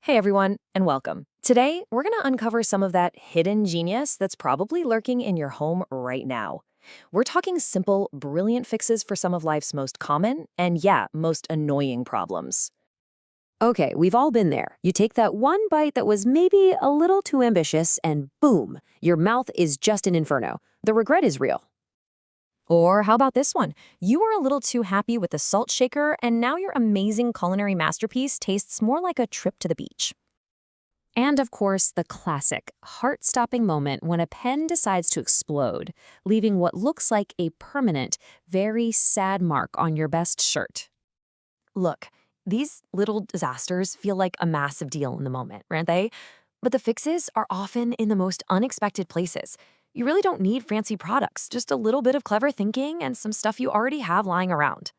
Hey everyone, and welcome. Today, we're going to uncover some of that hidden genius that's probably lurking in your home right now. We're talking simple, brilliant fixes for some of life's most common and, yeah, most annoying problems. Okay, we've all been there. You take that one bite that was maybe a little too ambitious, and boom, your mouth is just an inferno. The regret is real. Or how about this one? You were a little too happy with the salt shaker, and now your amazing culinary masterpiece tastes more like a trip to the beach. And of course, the classic, heart-stopping moment when a pen decides to explode, leaving what looks like a permanent, very sad mark on your best shirt. Look, these little disasters feel like a massive deal in the moment, aren't they? But the fixes are often in the most unexpected places. You really don't need fancy products, just a little bit of clever thinking and some stuff you already have lying around.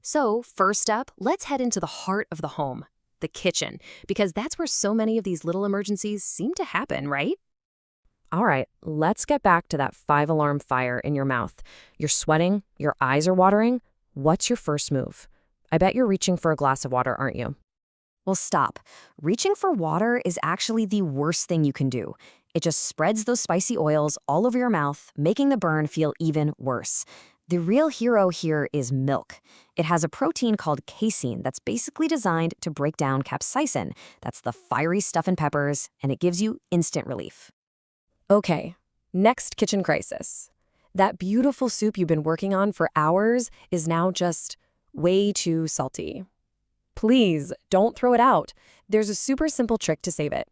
So, first up, let's head into the heart of the home, the kitchen, because that's where so many of these little emergencies seem to happen, right? All right, let's get back to that 5-alarm fire in your mouth. You're sweating, your eyes are watering. What's your first move? I bet you're reaching for a glass of water, aren't you? Well, stop. Reaching for water is actually the worst thing you can do. It just spreads those spicy oils all over your mouth, making the burn feel even worse. The real hero here is milk. It has a protein called casein that's basically designed to break down capsaicin. That's the fiery stuff in peppers, and it gives you instant relief. Okay, next kitchen crisis. That beautiful soup you've been working on for hours is now just way too salty. Please, don't throw it out. There's a super simple trick to save it.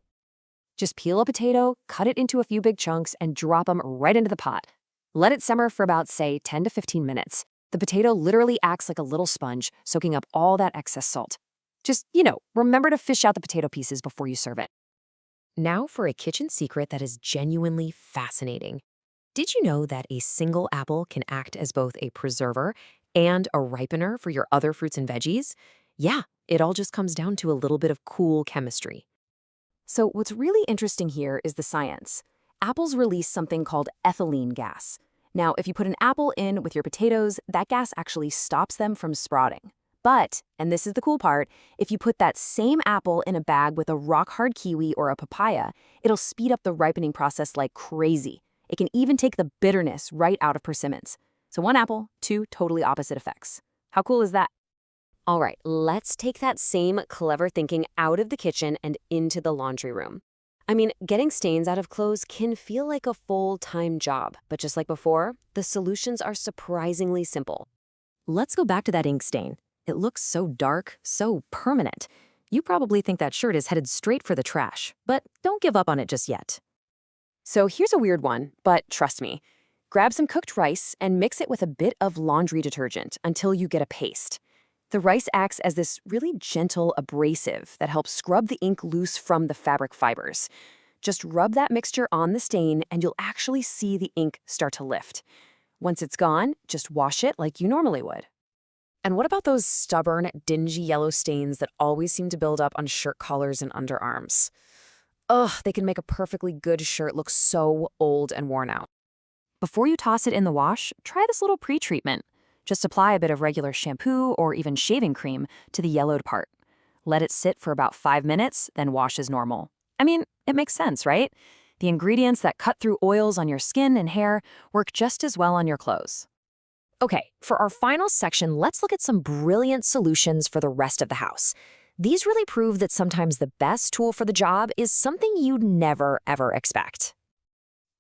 Just peel a potato, cut it into a few big chunks, and drop them right into the pot. Let it simmer for about, say, 10 to 15 minutes. The potato literally acts like a little sponge, soaking up all that excess salt. Just, remember to fish out the potato pieces before you serve it. Now for a kitchen secret that is genuinely fascinating. Did you know that a single apple can act as both a preserver and a ripener for your other fruits and veggies? Yeah, it all just comes down to a little bit of cool chemistry. So what's really interesting here is the science. Apples release something called ethylene gas. Now, if you put an apple in with your potatoes, that gas actually stops them from sprouting. But, and this is the cool part, if you put that same apple in a bag with a rock-hard kiwi or a papaya, it'll speed up the ripening process like crazy. It can even take the bitterness right out of persimmons. So one apple, two totally opposite effects. How cool is that? All right, let's take that same clever thinking out of the kitchen and into the laundry room. I mean, getting stains out of clothes can feel like a full-time job, but just like before, the solutions are surprisingly simple. Let's go back to that ink stain. It looks so dark, so permanent. You probably think that shirt is headed straight for the trash, but don't give up on it just yet. So here's a weird one, but trust me. Grab some cooked rice and mix it with a bit of laundry detergent until you get a paste. The rice acts as this really gentle abrasive that helps scrub the ink loose from the fabric fibers. Just rub that mixture on the stain and you'll actually see the ink start to lift. Once it's gone, just wash it like you normally would. And what about those stubborn, dingy yellow stains that always seem to build up on shirt collars and underarms? Ugh, they can make a perfectly good shirt look so old and worn out. Before you toss it in the wash, try this little pre-treatment. Just apply a bit of regular shampoo or even shaving cream to the yellowed part. Let it sit for about 5 minutes, then wash as normal. I mean, it makes sense, right? The ingredients that cut through oils on your skin and hair work just as well on your clothes. Okay, for our final section, let's look at some brilliant solutions for the rest of the house. These really prove that sometimes the best tool for the job is something you'd never, ever expect.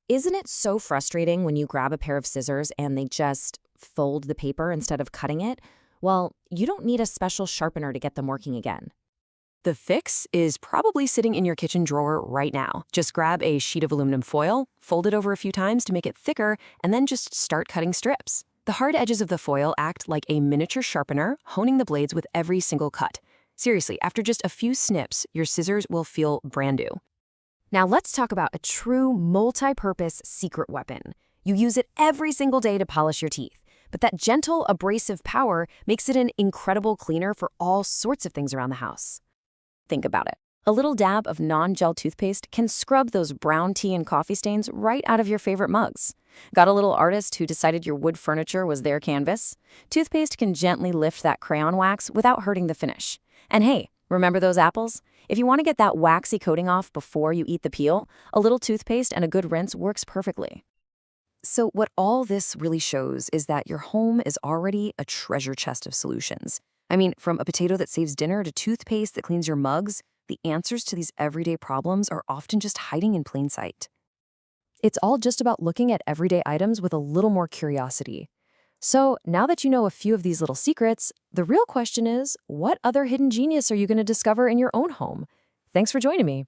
Isn't it so frustrating when you grab a pair of scissors and they just fold the paper instead of cutting it? Well, you don't need a special sharpener to get them working again. The fix is probably sitting in your kitchen drawer right now. Just grab a sheet of aluminum foil, fold it over a few times to make it thicker, and then just start cutting strips. The hard edges of the foil act like a miniature sharpener, honing the blades with every single cut. Seriously, after just a few snips, your scissors will feel brand new. Now let's talk about a true multi-purpose secret weapon. You use it every single day to polish your teeth, but that gentle, abrasive power makes it an incredible cleaner for all sorts of things around the house. Think about it. A little dab of non-gel toothpaste can scrub those brown tea and coffee stains right out of your favorite mugs. Got a little artist who decided your wood furniture was their canvas? Toothpaste can gently lift that crayon wax without hurting the finish. And hey, remember those apples? If you want to get that waxy coating off before you eat the peel, a little toothpaste and a good rinse works perfectly. So, what all this really shows is that your home is already a treasure chest of solutions. I mean, from a potato that saves dinner to toothpaste that cleans your mugs, the answers to these everyday problems are often just hiding in plain sight. It's all just about looking at everyday items with a little more curiosity. So, now that you know a few of these little secrets, the real question is, what other hidden genius are you going to discover in your own home? Thanks for joining me.